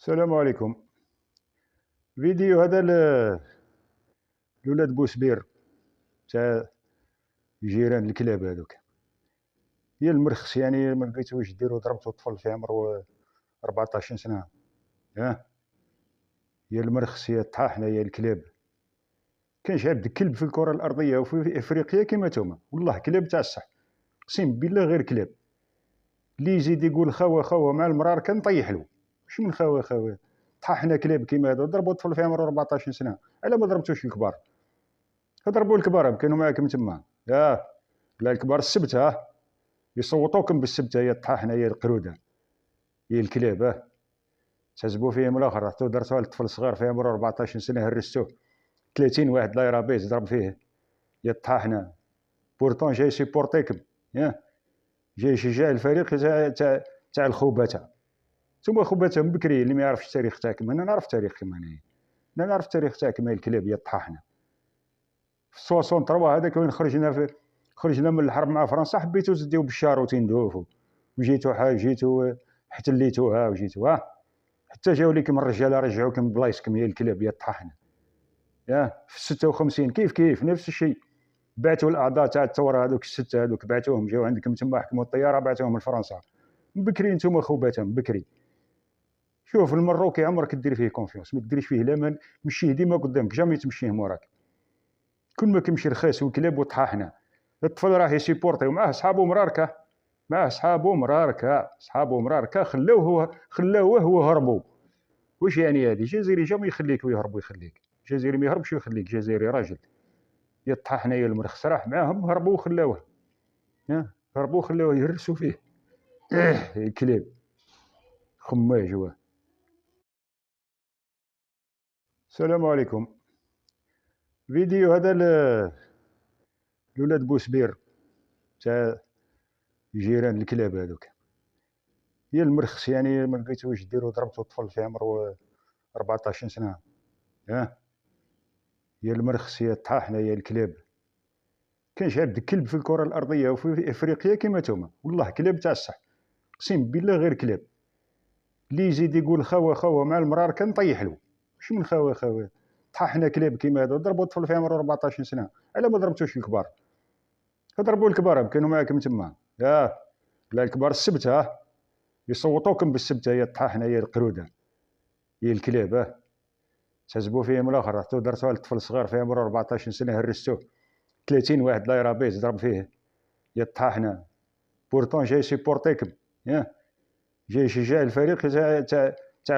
السلام عليكم. فيديو هذا لولاد بوسبير تاع جيران الكلاب هذوك. هي المرخص يعني ما لقيتو واش ديرو، ضربتو طفل في عمرو 14 سنة. هي المرخص، هي الطاحنة، هي الكلاب. كان شعب كلب في الكرة الأرضية وفي إفريقيا كيما نتوما، والله كلاب تاع الصح، أقسم بالله غير كلاب. اللي يزيد يقول خوا خوا مع المرار كنطيح له. واش من خوا خوا؟ طاحنا كلاب كيما هذا، ضربوا طفل في عمرو 14 سنة، على ما ضربتوش الكبار؟ ضربوا الكبار كانوا معاكم تما. لا الكبار السبت يصوتوكم بالسبت، هي الطاحنه، هي القروده، هي الكلاب تحسبوا فيهم الاخر. رحتوا درتوها لطفل صغير في عمره 14 سنه، هرستوه 30 واحد لا يرابيز ضرب فيه، هي الطاحنه. بورتون جاي سيبورتيكم، جاي يشجع الفريق تاع الخوبته. ثم خوبته من بكري، اللي ما يعرفش التاريخ تاعكم. انا نعرف تاريخكم، انا نعرف التاريخ تاعكم، هي الكلاب، هي الطاحنه. في 63 هذاك وين خرجنا من الحرب مع فرنسا، حبيتو تديو بالشارو تندوفو، وجيتو احتليتوها وجيتو حتى جاو لكم الرجاله رجعوكم بلايصكم، هي الكلاب، هي الطاحنه. في 56 كيف نفس الشيء، بعتوا الاعضاء تاع الثوره هذوك السته هذوك، بعتوهم جاو عندكم تما، حكموا الطياره بعتوهم لفرنسا. من بكري نتوما خوباتهم من بكري. شوف المروكي عمرك دير فيه كونفيونس، ما ديريش فيه لا، مشيه ديما قدامك، جامي تمشيه موراك. كل ما كيمشي رخيص وكلاب وطحاحنه. الطفل راه يسيبورتي ومعاه صحابو مراركه، صحابو مراركه خلاوه وهربوا. واش يعني هذه؟ الجزائري جا ما يخليك ويهرب ويخليك، الجزائري ما يهربش ويخليك، الجزائري راجل. يا الطحاحنه يا المرخص راح معاهم، هربوا وخلاوه، هربوا وخلاوه يهرسوا فيه. الكلاب خماج هو. السلام عليكم. فيديو هذا لولاد بوسبير تاع جيران الكلاب هذوك. هي المرخص يعني ما لقيتو واش ديرو، ضربتو طفل في عمرو 14 سنة. هي المرخص، هي الطاحنة، هي الكلاب. كان شعب كلب في الكرة الأرضية وفي إفريقيا كيما نتوما، والله كلاب تاع الصح، أقسم بالله غير كلاب. اللي يزيد يقول خوا خوا مع المرار كنطيح له. واش من خوا خوا؟ طاحنا كلاب كيما هذا، ضربوا طفل في عمره 14 سنة، على ما ضربتوش الكبار؟ ضربوا الكبار كانوا معاكم تما. لا الكبار السبت يصوتوكم بالسبت، هي الطاحنة، هي القرودة، هي الكلاب تحسبوا فيهم الاخر. رحتوا درتوها لطفل صغير في عمره 14 سنه، هرستوه 30 واحد لا يرابيز ضرب فيه، هي الطاحنه. بورتون جاي سيبورتيكم، جاي يشجع الفريق تاع